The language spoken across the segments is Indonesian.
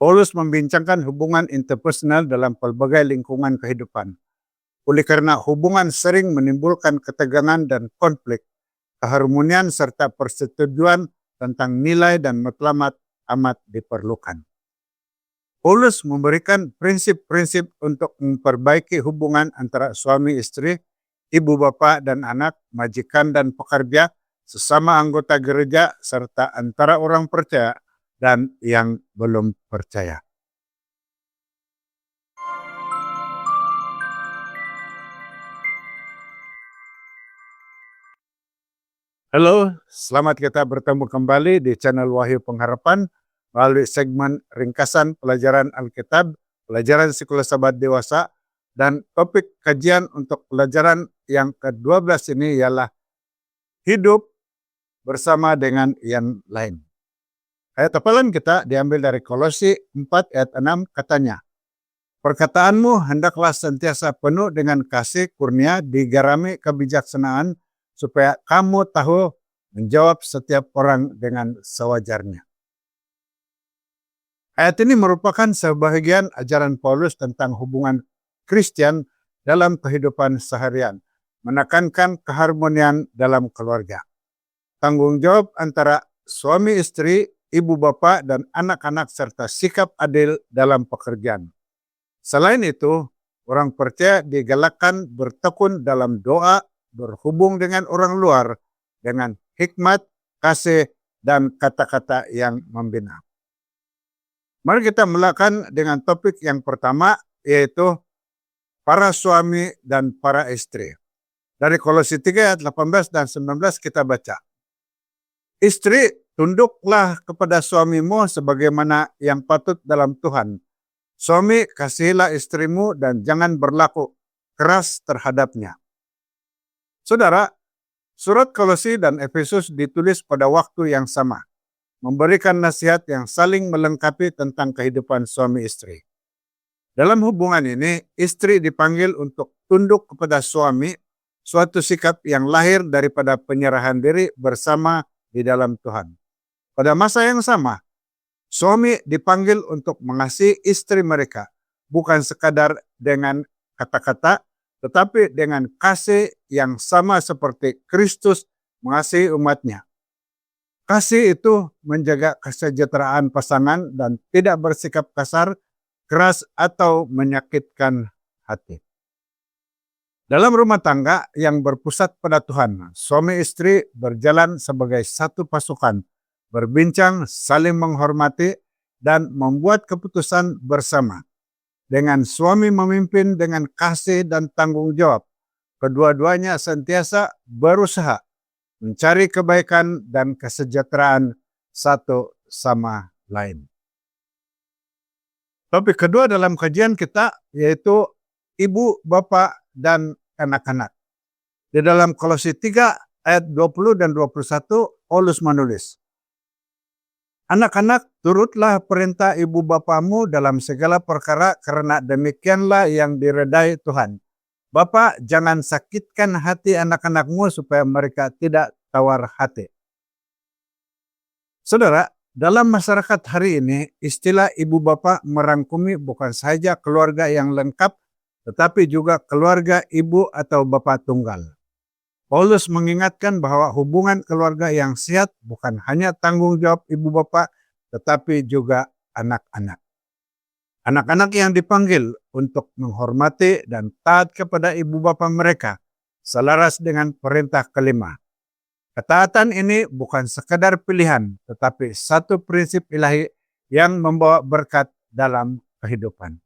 Paulus membincangkan hubungan interpersonal dalam pelbagai lingkungan kehidupan. Oleh karena hubungan sering menimbulkan ketegangan dan konflik, keharmonian serta persetujuan tentang nilai dan matlamat amat diperlukan. Paulus memberikan prinsip-prinsip untuk memperbaiki hubungan antara suami istri, ibu bapa dan anak, majikan dan pekerja, sesama anggota gereja, serta antara orang percaya dan yang belum percaya. Halo, selamat kita bertemu kembali di channel Wahyu Pengharapan melalui segmen ringkasan pelajaran Alkitab, pelajaran Sekolah Sahabat Dewasa, dan topik kajian untuk pelajaran yang ke-12 ini ialah hidup bersama dengan yang lain. Ayat hafalan kita diambil dari Kolose 4 ayat 6, katanya, "Perkataanmu hendaklah sentiasa penuh dengan kasih kurnia, digarami kebijaksanaan, supaya kamu tahu menjawab setiap orang dengan sewajarnya." Ayat ini merupakan sebahagian ajaran Paulus tentang hubungan Kristen dalam kehidupan seharian, menekankan keharmonian dalam keluarga, tanggung jawab antara suami istri, ibu bapa dan anak-anak, serta sikap adil dalam pekerjaan. Selain itu, orang percaya digalakkan bertekun dalam doa, berhubung dengan orang luar dengan hikmat, kasih, dan kata-kata yang membina. Mari kita mulakan dengan topik yang pertama, yaitu para suami dan para istri. Dari Kolose 3 ayat 18 dan 19 kita baca, "Istri, tunduklah kepada suamimu sebagaimana yang patut dalam Tuhan. Suami, kasihilah istrimu dan jangan berlaku keras terhadapnya." Saudara, surat Kolose dan Efesus ditulis pada waktu yang sama, memberikan nasihat yang saling melengkapi tentang kehidupan suami istri. Dalam hubungan ini, istri dipanggil untuk tunduk kepada suami, suatu sikap yang lahir daripada penyerahan diri bersama di dalam Tuhan. Pada masa yang sama, suami dipanggil untuk mengasihi istri mereka, bukan sekadar dengan kata-kata, tetapi dengan kasih yang sama seperti Kristus mengasihi umatnya. Kasih itu menjaga kesejahteraan pasangan dan tidak bersikap kasar, keras, atau menyakitkan hati. Dalam rumah tangga yang berpusat pada Tuhan, suami istri berjalan sebagai satu pasukan, berbincang, saling menghormati, dan membuat keputusan bersama. Dengan suami memimpin dengan kasih dan tanggung jawab, kedua-duanya sentiasa berusaha mencari kebaikan dan kesejahteraan satu sama lain. Topik kedua dalam kajian kita yaitu ibu, bapak, dan anak-anak. Di dalam Kolose 3 ayat 20 dan 21, Paulus menulis, "Anak-anak, turutlah perintah ibu bapamu dalam segala perkara, karena demikianlah yang diredai Tuhan. Bapa, jangan sakitkan hati anak-anakmu supaya mereka tidak tawar hati." Saudara, dalam masyarakat hari ini, istilah ibu bapa merangkumi bukan saja keluarga yang lengkap, tetapi juga keluarga ibu atau bapak tunggal. Paulus mengingatkan bahwa hubungan keluarga yang sehat bukan hanya tanggung jawab ibu bapak, tetapi juga anak-anak. Anak-anak yang dipanggil untuk menghormati dan taat kepada ibu bapa mereka, selaras dengan perintah kelima. Ketaatan ini bukan sekadar pilihan, tetapi satu prinsip ilahi yang membawa berkat dalam kehidupan.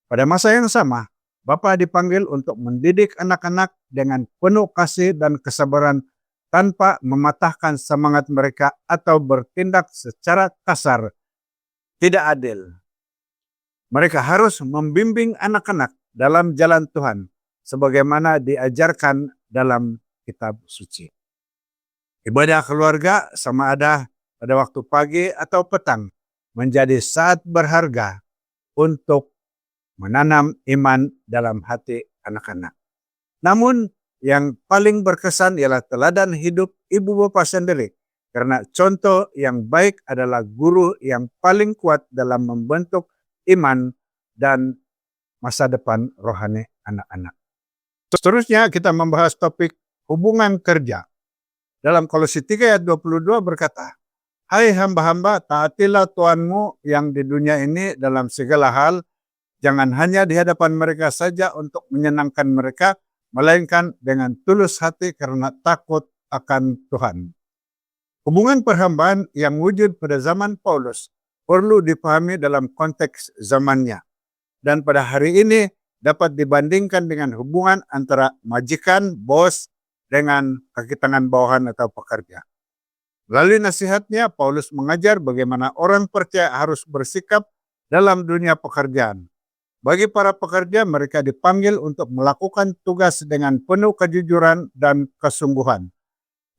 Pada masa yang sama, Bapa dipanggil untuk mendidik anak-anak dengan penuh kasih dan kesabaran tanpa mematahkan semangat mereka atau bertindak secara kasar, tidak adil. Mereka harus membimbing anak-anak dalam jalan Tuhan, sebagaimana diajarkan dalam kitab suci. Ibadah keluarga, sama ada pada waktu pagi atau petang, menjadi saat berharga untuk menanam iman dalam hati anak-anak. Namun yang paling berkesan ialah teladan hidup ibu bapa sendiri Karena contoh yang baik adalah guru yang paling kuat dalam membentuk iman dan masa depan rohani anak-anak. Seterusnya kita membahas topik hubungan kerja. Dalam Kolose 3 ayat 22 berkata, "Hai hamba-hamba, taatilah Tuhanmu yang di dunia ini dalam segala hal, jangan hanya di hadapan mereka saja untuk menyenangkan mereka, melainkan dengan tulus hati karena takut akan Tuhan." Hubungan perhambaan yang wujud pada zaman Paulus perlu dipahami dalam konteks zamannya. Dan pada hari ini dapat dibandingkan dengan hubungan antara majikan, bos, dengan kaki tangan bawahan atau pekerja. Melalui nasihatnya, Paulus mengajar bagaimana orang percaya harus bersikap dalam dunia pekerjaan. Bagi para pekerja, mereka dipanggil untuk melakukan tugas dengan penuh kejujuran dan kesungguhan.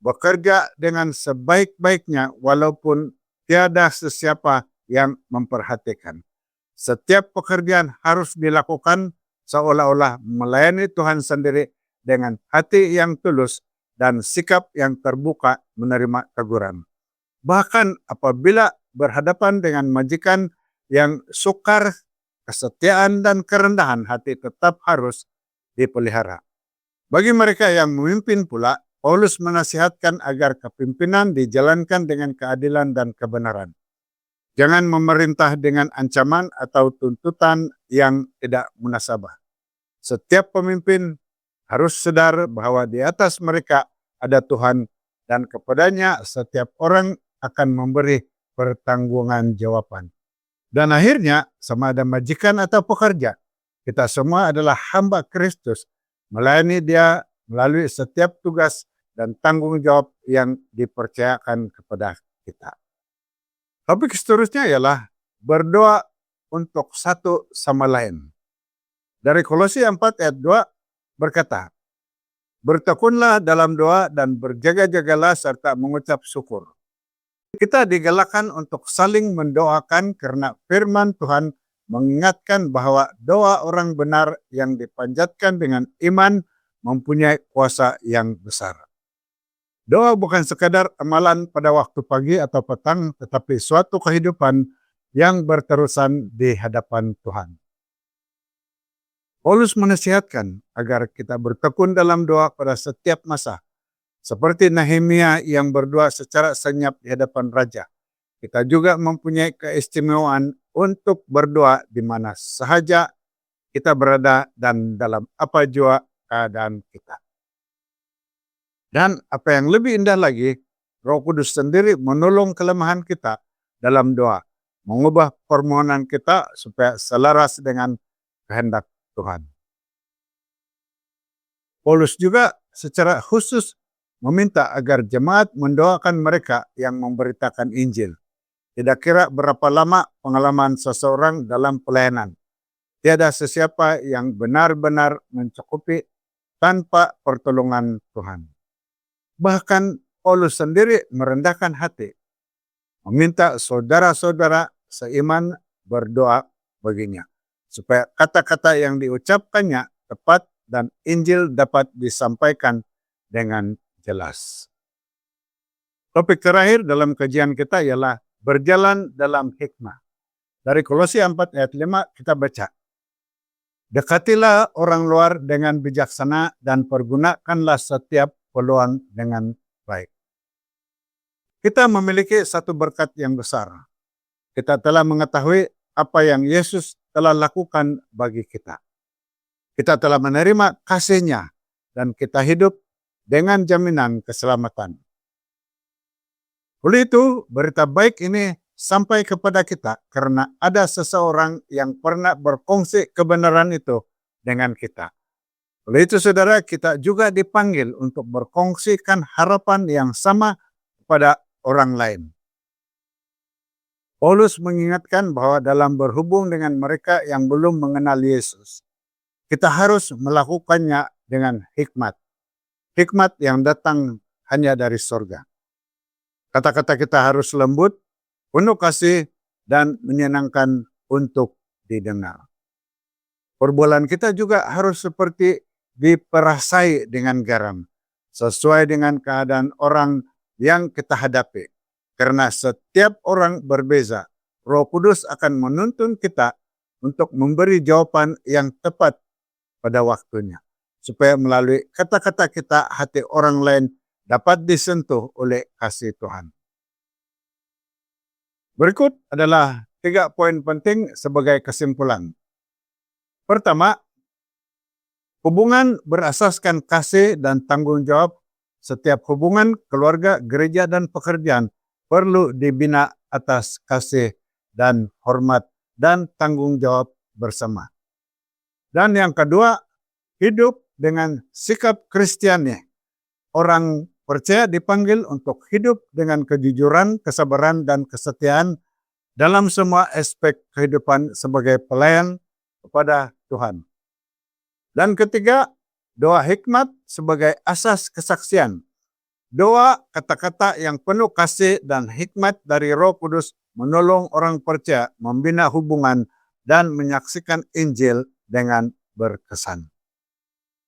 Bekerja dengan sebaik-baiknya walaupun tiada sesiapa yang memperhatikan. Setiap pekerjaan harus dilakukan seolah-olah melayani Tuhan sendiri dengan hati yang tulus dan sikap yang terbuka menerima teguran. Bahkan apabila berhadapan dengan majikan yang sukar, kesetiaan dan kerendahan hati tetap harus dipelihara. Bagi mereka yang memimpin pula, Paulus menasihatkan agar kepimpinan dijalankan dengan keadilan dan kebenaran. Jangan memerintah dengan ancaman atau tuntutan yang tidak munasabah. Setiap pemimpin harus sadar bahwa di atas mereka ada Tuhan dan kepadanya setiap orang akan memberi pertanggungjawaban. Dan akhirnya, sama ada majikan atau pekerja, kita semua adalah hamba Kristus, melayani Dia melalui setiap tugas dan tanggung jawab yang dipercayakan kepada kita. Topik seterusnya ialah berdoa untuk satu sama lain. Dari Kolose 4 ayat 2 berkata, "Bertekunlah dalam doa dan berjaga-jagalah serta mengucap syukur." Kita digalakkan untuk saling mendoakan karena firman Tuhan mengingatkan bahwa doa orang benar yang dipanjatkan dengan iman mempunyai kuasa yang besar. Doa bukan sekadar amalan pada waktu pagi atau petang, tetapi suatu kehidupan yang berterusan di hadapan Tuhan. Paulus menasihatkan agar kita bertekun dalam doa pada setiap masa. Seperti Nehemia yang berdoa secara senyap di hadapan raja. Kita juga mempunyai keistimewaan untuk berdoa di mana sahaja kita berada dan dalam apa jua keadaan kita. Dan apa yang lebih indah lagi, Roh Kudus sendiri menolong kelemahan kita dalam doa, mengubah permohonan kita supaya selaras dengan kehendak Tuhan. Paulus juga secara khusus meminta agar jemaat mendoakan mereka yang memberitakan Injil. Tidak kira berapa lama pengalaman seseorang dalam pelayanan, tiada sesiapa yang benar-benar mencukupi tanpa pertolongan Tuhan. Bahkan Paulus sendiri merendahkan hati, meminta saudara-saudara seiman berdoa baginya, supaya kata-kata yang diucapkannya tepat dan Injil dapat disampaikan dengan jelas. Topik terakhir dalam kajian kita ialah berjalan dalam hikmah. Dari Kolose 4 ayat 5 kita baca, "Dekatilah orang luar dengan bijaksana dan pergunakanlah setiap peluang dengan baik." Kita memiliki satu berkat yang besar. Kita telah mengetahui apa yang Yesus telah lakukan bagi kita. Kita telah menerima kasih-Nya dan kita hidup dengan jaminan keselamatan. Oleh itu, berita baik ini sampai kepada kita karena ada seseorang yang pernah berkongsi kebenaran itu dengan kita. Oleh itu, saudara, kita juga dipanggil untuk berkongsikan harapan yang sama kepada orang lain. Paulus mengingatkan bahwa dalam berhubung dengan mereka yang belum mengenal Yesus, kita harus melakukannya dengan hikmat. Hikmat yang datang hanya dari surga. Kata-kata kita harus lembut, penuh kasih, dan menyenangkan untuk didengar. Perbualan kita juga harus seperti diperasai dengan garam, sesuai dengan keadaan orang yang kita hadapi. Karena setiap orang berbeza, Roh Kudus akan menuntun kita untuk memberi jawaban yang tepat pada waktunya. Supaya melalui kata-kata kita, hati orang lain dapat disentuh oleh kasih Tuhan. Berikut adalah 3 poin penting sebagai kesimpulan. Pertama, hubungan berasaskan kasih dan tanggung jawab. Setiap hubungan keluarga, gereja, dan pekerjaan perlu dibina atas kasih dan hormat dan tanggung jawab bersama. Dan yang kedua, hidup dengan sikap Kristiani. Orang percaya dipanggil untuk hidup dengan kejujuran, kesabaran, dan kesetiaan dalam semua aspek kehidupan sebagai pelayan kepada Tuhan. Dan ketiga, doa hikmat sebagai asas kesaksian. Doa kata-kata yang penuh kasih dan hikmat dari Roh Kudus menolong orang percaya membina hubungan dan menyaksikan Injil dengan berkesan.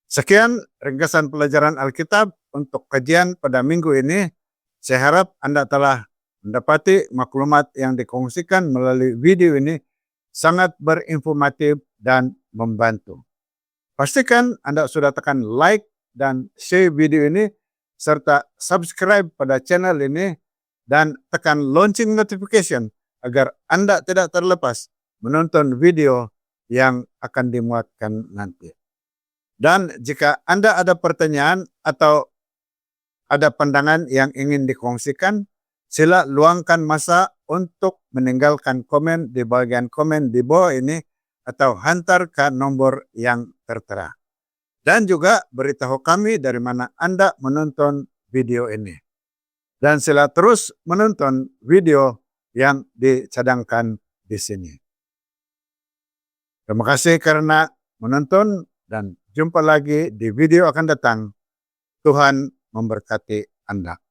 Sekian ringkasan pelajaran Alkitab untuk kajian pada minggu ini. Saya harap Anda telah mendapati maklumat yang dikongsikan melalui video ini sangat berinformatif dan membantu. Pastikan Anda sudah tekan like dan share video ini, serta subscribe pada channel ini, dan tekan lonceng notification agar Anda tidak terlepas menonton video yang akan dimuatkan nanti. Dan jika Anda ada pertanyaan atau ada pandangan yang ingin dikongsikan, sila luangkan masa untuk meninggalkan komen di bagian komen di bawah ini atau hantar ke nomor yang tertera. Dan juga beritahu kami dari mana Anda menonton video ini. Dan sila terus menonton video yang dicadangkan di sini. Terima kasih karena menonton dan jumpa lagi di video akan datang. Tuhan memberkati Anda.